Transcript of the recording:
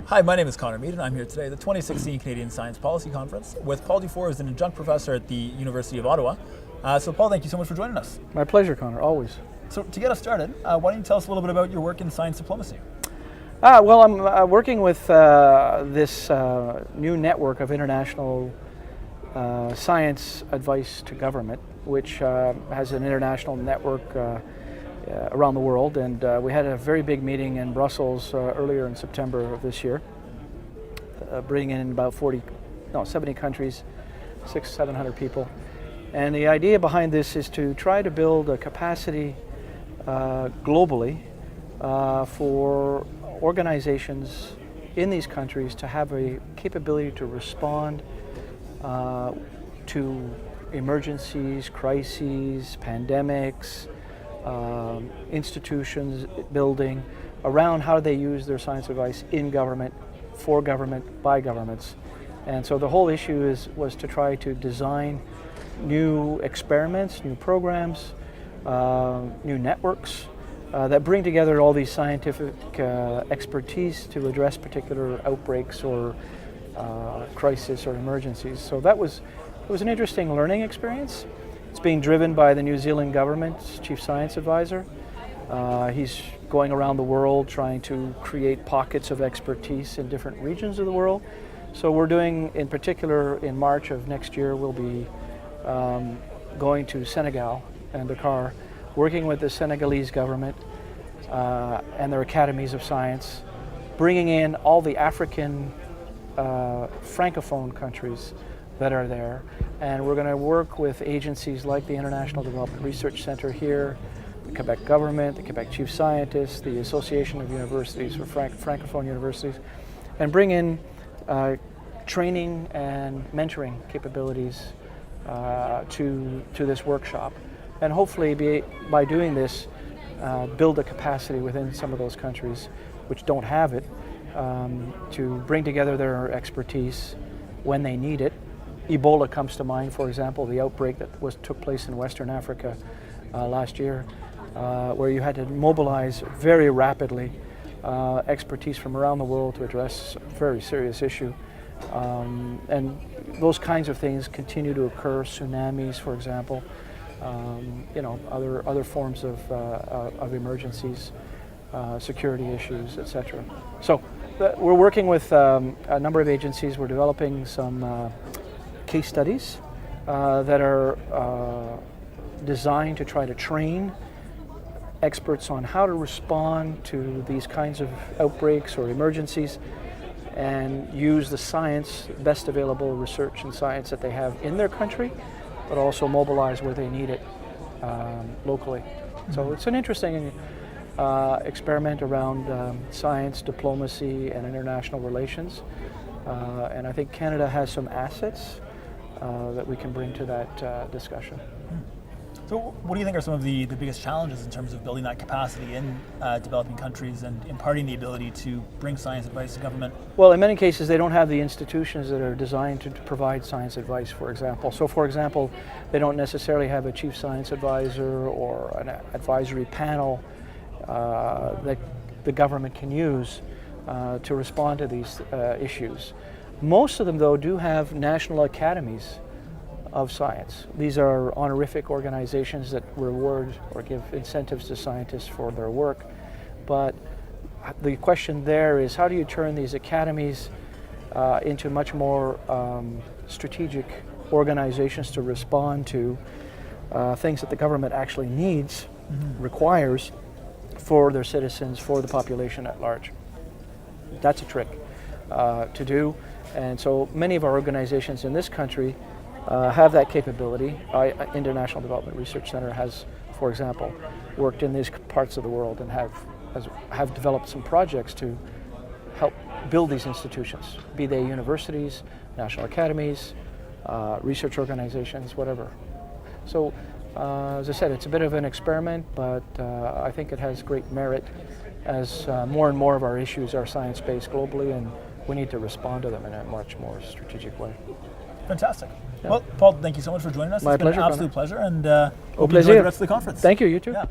Hi, my name is Connor Mead, and I'm here today at the 2016 Canadian Science Policy Conference with Paul Dufour, who's an adjunct professor at the University of Ottawa. So Paul, thank you so much for joining us. My pleasure, Connor, always. So to get us started, why don't you tell us a little bit about your work in science diplomacy? Well, I'm working with this new network of international science advice to government, which has an international network around the world, and we had a very big meeting in Brussels earlier in September of this year, bringing in about 70 countries, 600-700 people. And the idea behind this is to try to build a capacity globally for organizations in these countries to have a capability to respond to emergencies, crises, pandemics, institutions building around how they use their science advice in government, for government, by governments. And so the whole issue was to try to design new experiments, new programs, new networks that bring together all these scientific expertise to address particular outbreaks or crises or emergencies. So it was an interesting learning experience. It's being driven by the New Zealand government's chief science advisor. He's going around the world trying to create pockets of expertise in different regions of the world. So we're doing, in particular, in March of next year, we'll be going to Senegal and Dakar, working with the Senegalese government and their academies of science, bringing in all the African francophone countries that are there. And we're going to work with agencies like the International Development Research Center here, the Quebec government, the Quebec chief scientists, the Association of Universities for Francophone Universities, and bring in training and mentoring capabilities to this workshop. And hopefully by doing this, build a capacity within some of those countries which don't have it to bring together their expertise when they need it. Ebola comes to mind, for example, the outbreak that took place in Western Africa last year, where you had to mobilize very rapidly expertise from around the world to address a very serious issue. And those kinds of things continue to occur, tsunamis, for example, other forms of emergencies, security issues, etc. So we're working with a number of agencies. We're developing some case studies that are designed to try to train experts on how to respond to these kinds of outbreaks or emergencies and use the science, best available research and science that they have in their country, but also mobilize where they need it locally. So it's an interesting experiment around science, diplomacy, and international relations. And I think Canada has some assets that we can bring to that discussion. So what do you think are some of the biggest challenges in terms of building that capacity in developing countries and imparting the ability to bring science advice to government? Well, in many cases, they don't have the institutions that are designed to provide science advice, for example. So, for example, they don't necessarily have a chief science advisor or an advisory panel that the government can use to respond to these issues. Most of them, though, do have national academies of science. These are honorific organizations that reward or give incentives to scientists for their work. But the question there is, how do you turn these academies into much more strategic organizations to respond to things that the government actually needs, requires for their citizens, for the population at large? That's a trick to do. And so many of our organizations in this country have that capability. International Development Research Center has, for example, worked in these parts of the world and have developed some projects to help build these institutions, be they universities, national academies, research organizations, whatever. So, as I said, it's a bit of an experiment, but I think it has great merit as more and more of our issues are science-based globally, and we need to respond to them in a much more strategic way. Fantastic. Yeah. Well, Paul, thank you so much for joining us. My pleasure. It's been an absolute pleasure, and hope you enjoy the rest of the conference. Thank you, you too. Yeah.